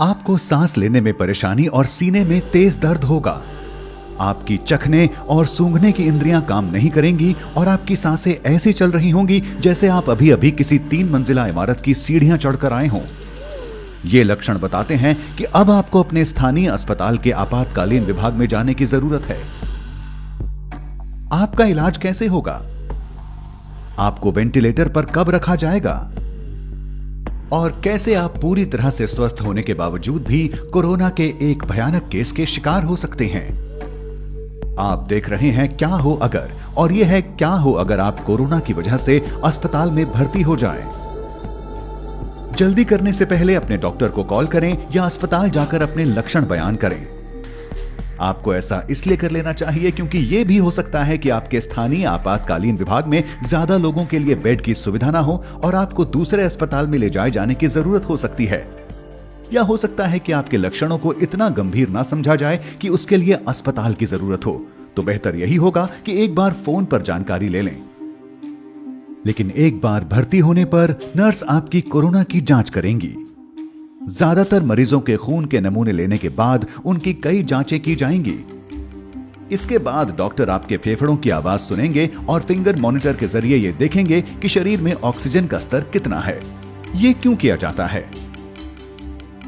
आपको सांस लेने में परेशानी और सीने में तेज दर्द होगा। आपकी चखने और सूंघने की इंद्रियां काम नहीं करेंगी और आपकी सांसें ऐसी चल रही होंगी जैसे आप अभी अभी किसी 3 मंजिला इमारत की सीढ़ियां चढ़कर आए हों। ये लक्षण बताते हैं कि अब आपको अपने स्थानीय अस्पताल के आपातकालीन विभाग में जाने की जरूरत है। आपका इलाज कैसे होगा? आपको वेंटिलेटर पर कब रखा जाएगा? और कैसे आप पूरी तरह से स्वस्थ होने के बावजूद भी कोरोना के एक भयानक केस के शिकार हो सकते हैं। आप देख रहे हैं क्या हो अगर, और यह है क्या हो अगर आप कोरोना की वजह से अस्पताल में भर्ती हो जाएं। जल्दी करने से पहले अपने डॉक्टर को कॉल करें या अस्पताल जाकर अपने लक्षण बयान करें। आपको ऐसा इसलिए कर लेना चाहिए क्योंकि यह भी हो सकता है कि आपके स्थानीय आपातकालीन विभाग में ज्यादा लोगों के लिए बेड की सुविधा ना हो और आपको दूसरे अस्पताल में ले जाए जाने की जरूरत हो सकती है। या हो सकता है कि आपके लक्षणों को इतना गंभीर ना समझा जाए कि उसके लिए अस्पताल की जरूरत हो। तो बेहतर यही होगा कि एक बार फोन पर जानकारी ले लें। लेकिन एक बार भर्ती होने पर नर्स आपकी कोरोना की जांच करेंगी। ज्यादातर मरीजों के खून के नमूने लेने के बाद उनकी कई जांचें की जाएंगी। इसके बाद डॉक्टर आपके फेफड़ों की आवाज सुनेंगे और फिंगर मॉनिटर के जरिए ये देखेंगे कि शरीर में ऑक्सीजन का स्तर कितना है। ये क्यों किया जाता है?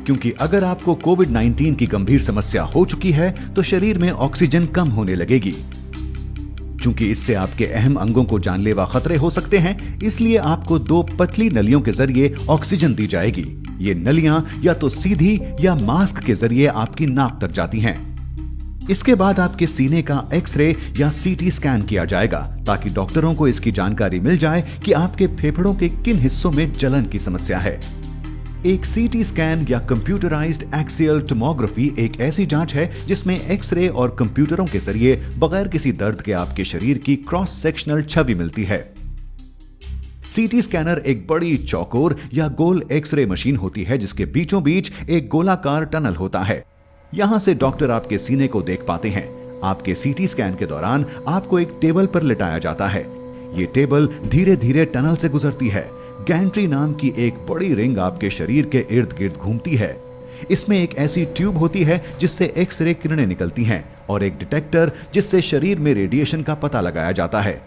क्योंकि अगर आपको कोविड-19 की गंभीर समस्या हो चुकी है तो शरीर में ऑक्सीजन कम होने लगेगी। चूंकि इससे आपके अहम अंगों को जानलेवा खतरे हो सकते हैं, इसलिए आपको 2 पतली नलियों के जरिए ऑक्सीजन दी जाएगी। ये नलियां या तो सीधी या मास्क के जरिए आपकी नाक तक जाती हैं। इसके बाद आपके सीने का एक्सरे या सीटी स्कैन किया जाएगा ताकि डॉक्टरों को इसकी जानकारी मिल जाए कि आपके फेफड़ों के किन हिस्सों में जलन की समस्या है। एक सीटी स्कैन या कंप्यूटराइज्ड एक्सियल टोमोग्राफी एक ऐसी जांच है जिसमें एक्सरे और कंप्यूटरों के जरिए बगैर किसी दर्द के आपके शरीर की क्रॉस सेक्शनल छवि मिलती है। सीटी स्कैनर एक बड़ी चौकोर या गोल एक्सरे मशीन होती है जिसके बीचों बीच एक गोलाकार टनल होता है। यहां से डॉक्टर आपके सीने को देख पाते हैं। आपके सीटी स्कैन के दौरान आपको एक टेबल पर लिटाया जाता है। ये टेबल धीरे धीरे टनल से गुजरती है। गैंट्री नाम की एक बड़ी रिंग आपके शरीर के इर्द गिर्द घूमती है। इसमें एक ऐसी ट्यूब होती है जिससे एक्सरे किरणें निकलती हैं और एक डिटेक्टर जिससे शरीर में रेडिएशन का पता लगाया जाता है।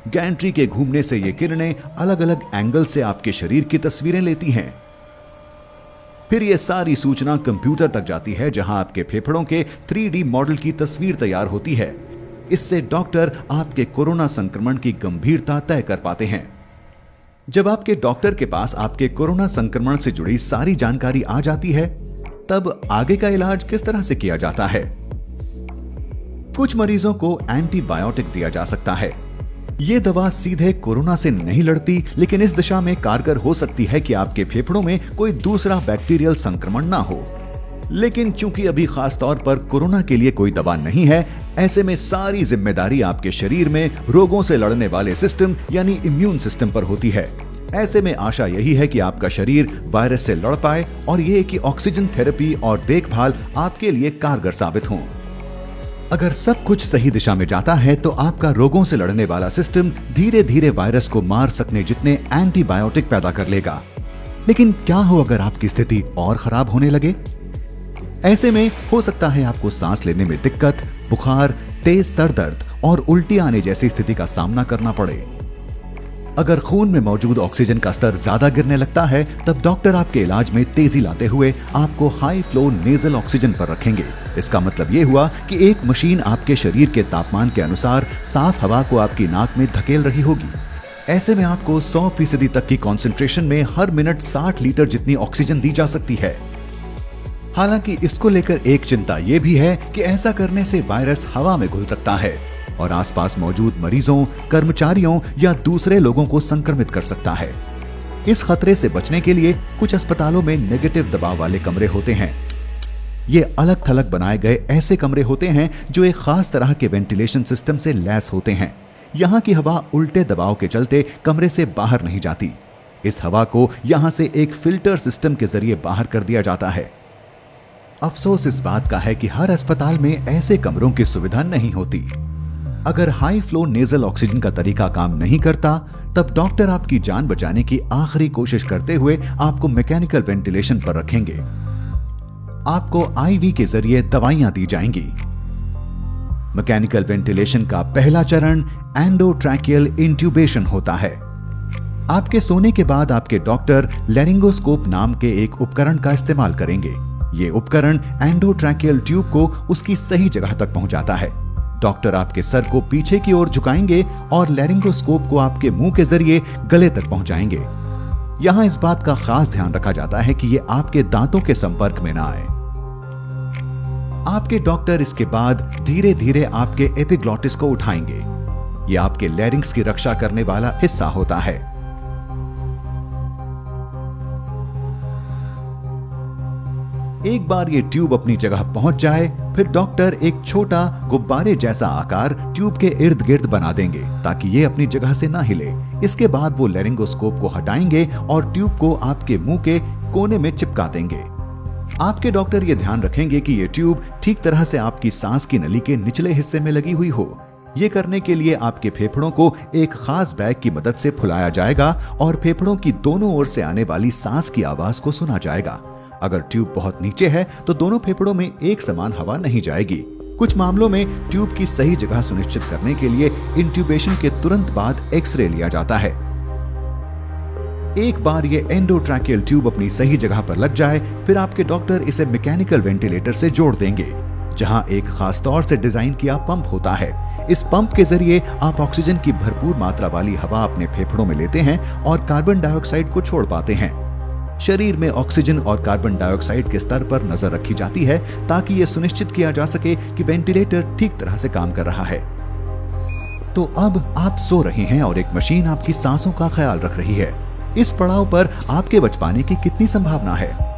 गैंट्री के घूमने से ये किरणें अलग अलग एंगल से आपके शरीर की तस्वीरें लेती हैं। फिर ये सारी सूचना कंप्यूटर तक जाती है जहां आपके फेफड़ों के 3D मॉडल की तस्वीर तैयार होती है। इससे डॉक्टर आपके कोरोना संक्रमण की गंभीरता तय कर पाते हैं। जब आपके डॉक्टर के पास आपके कोरोना संक्रमण से जुड़ी सारी जानकारी आ जाती है, तब आगे का इलाज किस तरह से किया जाता है? कुछ मरीजों को एंटीबायोटिक दिया जा सकता है। यह दवा सीधे कोरोना से नहीं लड़ती, लेकिन इस दिशा में कारगर हो सकती है कि आपके फेफड़ों में कोई दूसरा बैक्टीरियल संक्रमण ना हो। लेकिन चूंकि अभी खास तौर पर कोरोना के लिए कोई दवा नहीं है, ऐसे में सारी जिम्मेदारी आपके शरीर में रोगों से लड़ने वाले सिस्टम यानी इम्यून सिस्टम पर होती है। ऐसे में आशा यही है कि आपका शरीर वायरस से लड़ पाए और यह कि ऑक्सीजन थेरेपी और देखभाल आपके लिए कारगर साबित हों। अगर सब कुछ सही दिशा में जाता है तो आपका रोगों से लड़ने वाला सिस्टम धीरे धीरे वायरस को मार सकने जितने एंटीबायोटिक पैदा कर लेगा। लेकिन क्या हो अगर आपकी स्थिति और खराब होने लगे? ऐसे में हो सकता है आपको सांस लेने में दिक्कत, बुखार, तेज सर दर्द और उल्टी आने जैसी स्थिति का सामना करना पड़े। अगर खून में मौजूद ऑक्सीजन का स्तर ज्यादा गिरने लगता है, तब डॉक्टर आपके इलाज में तेजी लाते हुए आपको हाई फ्लो नेजल ऑक्सीजन पर रखेंगे। इसका मतलब यह हुआ कि एक मशीन आपके शरीर के तापमान के अनुसार साफ हवा को आपकी नाक में धकेल रही होगी। ऐसे में आपको 100% तक की कॉन्सेंट्रेशन में हर मिनट 60 लीटर जितनी ऑक्सीजन दी जा सकती है। हालांकि इसको लेकर एक चिंता यह भी है कि ऐसा करने से वायरस हवा में घुल सकता है और आसपास मौजूद मरीजों, कर्मचारियों या दूसरे लोगों को संक्रमित कर सकता है। इस खतरे से बचने के लिए कुछ अस्पतालों में नेगेटिव दबाव वाले कमरे होते हैं। ये अलग थलग बनाए गए ऐसे कमरे होते हैं जो एक खास तरह के वेंटिलेशन सिस्टम से लैस होते हैं। यहाँ की हवा उल्टे दबाव के चलते कमरे से बाहर नहीं जाती। इस हवा को यहाँ से एक फिल्टर सिस्टम के जरिए बाहर कर दिया जाता है। अफसोस इस बात का है कि हर अस्पताल में ऐसे कमरों की सुविधा नहीं होती। अगर हाई फ्लो नेजल ऑक्सीजन का तरीका काम नहीं करता, तब डॉक्टर आपकी जान बचाने की आखिरी कोशिश करते हुए आपको मैकेनिकल वेंटिलेशन पर रखेंगे। आपको आईवी के जरिए दवाइयां दी जाएंगी। मैकेनिकल वेंटिलेशन का पहला चरण एंडोट्रैकियल इंट्यूबेशन होता है। आपके सोने के बाद आपके डॉक्टर लैरिंगोस्कोप नाम के एक उपकरण का इस्तेमाल करेंगे। ये उपकरण एंडोट्रैकियल ट्यूब को उसकी सही जगह तक पहुंचाता है। डॉक्टर आपके सर को पीछे की ओर झुकाएंगे और लैरिंगोस्कोप को आपके मुंह के जरिए गले तक पहुंचाएंगे। यहां इस बात का खास ध्यान रखा जाता है कि ये आपके दांतों के संपर्क में ना आए। आपके डॉक्टर इसके बाद धीरे धीरे आपके एपिग्लॉटिस को उठाएंगे। ये आपके लैरिंक्स की रक्षा करने वाला हिस्सा होता है। एक बार ये ट्यूब अपनी जगह पहुंच जाए, फिर डॉक्टर एक छोटा गुब्बारे जैसा आकार ट्यूब के इर्द गिर्द बना देंगे ताकि ये अपनी जगह से ना हिले। इसके बाद वो लैरिंगोस्कोप को हटाएंगे और ट्यूब को आपके मुंह के कोने में चिपका देंगे। आपके डॉक्टर ये ध्यान रखेंगे कि ये ट्यूब ठीक तरह से आपकी सांस की नली के निचले हिस्से में लगी हुई हो। ये करने के लिए आपके फेफड़ों को एक खास बैग की मदद से फुलाया जाएगा और फेफड़ों की दोनों ओर से आने वाली सांस की आवाज को सुना जाएगा। अगर ट्यूब बहुत नीचे है तो दोनों फेफड़ों में एक समान हवा नहीं जाएगी। कुछ मामलों में ट्यूब की सही जगह सुनिश्चित करने के लिए इंट्यूबेशन के तुरंत बाद एक्सरे लिया जाता है। एक बार ये एंडोट्रैकियल ट्यूब अपनी सही जगह पर लग जाए, फिर आपके डॉक्टर इसे मैकेनिकल वेंटिलेटर से जोड़ देंगे, जहां एक खास तौर से डिजाइन किया पंप होता है। इस पंप के जरिए आप ऑक्सीजन की भरपूर मात्रा वाली हवा अपने फेफड़ों में लेते हैं और कार्बन डाइऑक्साइड को छोड़ पाते हैं। शरीर में ऑक्सीजन और कार्बन डाइऑक्साइड के स्तर पर नजर रखी जाती है ताकि यह सुनिश्चित किया जा सके कि वेंटिलेटर ठीक तरह से काम कर रहा है। तो अब आप सो रहे हैं और एक मशीन आपकी सांसों का ख्याल रख रही है। इस पड़ाव पर आपके बच पाने की कितनी संभावना है?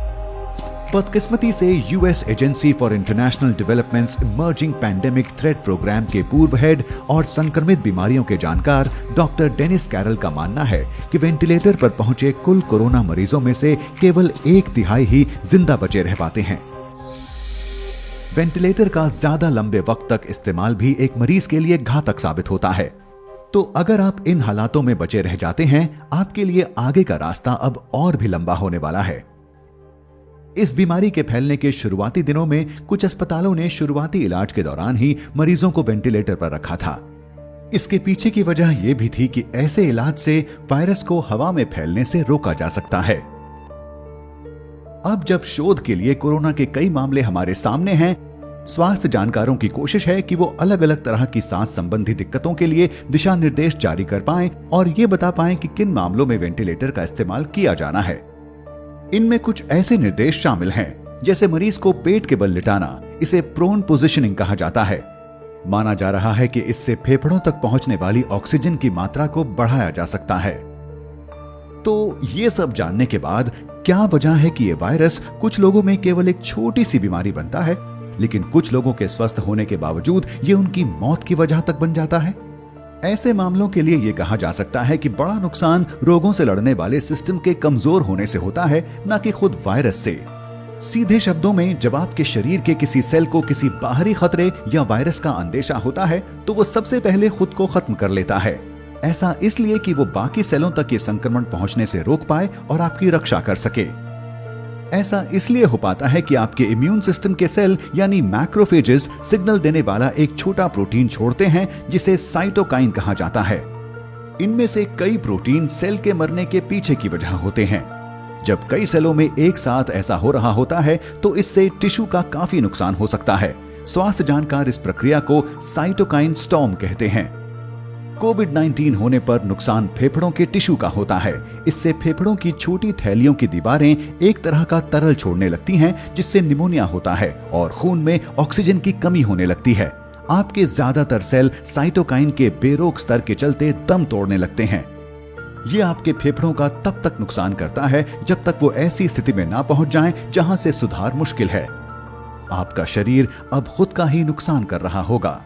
बदकिस्मती से US agency for international developments emerging pandemic threat program के पूर्व हेड और संक्रमित बीमारियों के जानकार डॉक्टर डेनिस कैरल का मानना है कि वेंटिलेटर पर पहुंचे कुल कोरोना मरीजों में से केवल 1/3 ही जिंदा बचे रह पाते हैं। वेंटिलेटर का ज्यादा लंबे वक्त तक इस्तेमाल भी एक मरीज के लिए घातक साबित होता है। तो अगर आप इन हालातों में बचे रह जाते हैं, आपके लिए आगे का रास्ता अब और भी लंबा होने वाला है। इस बीमारी के फैलने के शुरुआती दिनों में कुछ अस्पतालों ने शुरुआती इलाज के दौरान ही मरीजों को वेंटिलेटर पर रखा था। इसके पीछे की वजह यह भी थी कि ऐसे इलाज से वायरस को हवा में फैलने से रोका जा सकता है। अब जब शोध के लिए कोरोना के कई मामले हमारे सामने हैं, स्वास्थ्य जानकारों की कोशिश है कि वो अलग अलग तरह की सांस संबंधी दिक्कतों के लिए दिशा निर्देश जारी कर पाएं और ये बता पाएं कि किन मामलों में वेंटिलेटर का इस्तेमाल किया जाना है। इनमें कुछ ऐसे निर्देश शामिल हैं, जैसे मरीज को पेट के बल लिटाना, इसे प्रोन पोजिशनिंग कहा जाता है। माना जा रहा है कि इससे फेफड़ों तक पहुंचने वाली ऑक्सीजन की मात्रा को बढ़ाया जा सकता है। तो ये सब जानने के बाद क्या वजह है कि ये वायरस कुछ लोगों में केवल एक छोटी सी बीमारी बनता है, लेकिन कुछ लोगों के स्वस्थ होने के बावजूद ये उनकी मौत की वजह तक बन जाता है? ऐसे मामलों के लिए यह कहा जा सकता है कि बड़ा नुकसान रोगों से लड़ने वाले सिस्टम के कमजोर होने से होता है, न कि खुद वायरस से। सीधे शब्दों में, जब आपके शरीर के किसी सेल को किसी बाहरी खतरे या वायरस का अंदेशा होता है तो वो सबसे पहले खुद को खत्म कर लेता है। ऐसा इसलिए कि वो बाकी सेलों तक ये संक्रमण पहुंचने से रोक पाए और आपकी रक्षा कर सके। ऐसा इसलिए हो पाता है कि आपके इम्यून सिस्टम के सेल यानी मैक्रोफेजेस सिग्नल देने वाला एक छोटा प्रोटीन छोड़ते हैं जिसे साइटोकाइन कहा जाता है। इनमें से कई प्रोटीन सेल के मरने के पीछे की वजह होते हैं। जब कई सेलों में एक साथ ऐसा हो रहा होता है तो इससे टिश्यू का काफी नुकसान हो सकता है। स्वास्थ्य जानकार इस प्रक्रिया को साइटोकाइन स्टॉर्म कहते हैं। कोविड-19 होने पर नुकसान फेफड़ों के टिश्यू का होता है। इससे फेफड़ों की छोटी थैलियों की दीवारें एक तरह का तरल छोड़ने लगती हैं, जिससे निमोनिया होता है और खून में ऑक्सीजन की कमी होने लगती है। आपके ज्यादातर सेल साइटोकाइन के बेरोक स्तर के चलते दम तोड़ने लगते हैं। ये आपके फेफड़ों का तब तक नुकसान करता है जब तक वो ऐसी स्थिति में ना पहुंच जाएं जहां से सुधार मुश्किल है। आपका शरीर अब खुद का ही नुकसान कर रहा होगा।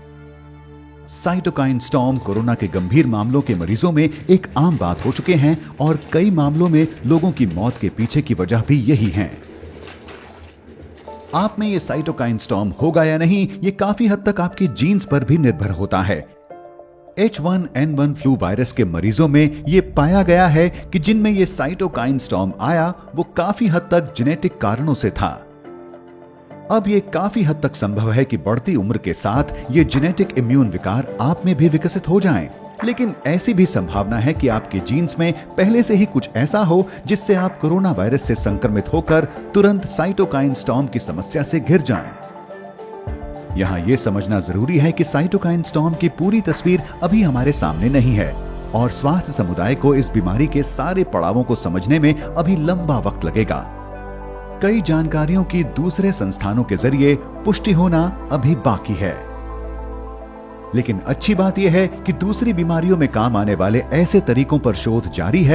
साइटोकाइन स्टॉर्म कोरोना के गंभीर मामलों के मरीजों में एक आम बात हो चुके हैं और कई मामलों में लोगों की मौत के पीछे की वजह भी यही है। आप में ये साइटोकाइन स्टॉर्म होगा या नहीं, ये काफी हद तक आपके जीन्स पर भी निर्भर होता है। H1N1 फ्लू वायरस के मरीजों में ये पाया गया है कि जिनमें ये साइटोकाइन स्टॉर्म आया वो काफी हद तक जेनेटिक कारणों से था। अब ये काफी हद तक संभव है कि बढ़ती उम्र के साथ ये जेनेटिक इम्यून विकार आप में भी विकसित हो जाएं। लेकिन ऐसी भी संभावना है कि आपके जीन्स में पहले से ही कुछ ऐसा हो जिससे आप कोरोना वायरस से संक्रमित होकर तुरंत साइटोकाइन स्टॉर्म की समस्या से घिर जाएं। यहाँ ये समझना जरूरी है कि साइटोकाइन स्टॉर्म की पूरी तस्वीर अभी हमारे सामने नहीं है और स्वास्थ्य समुदाय को इस बीमारी के सारे पड़ावों को समझने में अभी लंबा वक्त लगेगा। कई जानकारियों की दूसरे संस्थानों के जरिए पुष्टि होना अभी बाकी है। लेकिन अच्छी बात यह है कि दूसरी बीमारियों में काम आने वाले ऐसे तरीकों पर शोध जारी है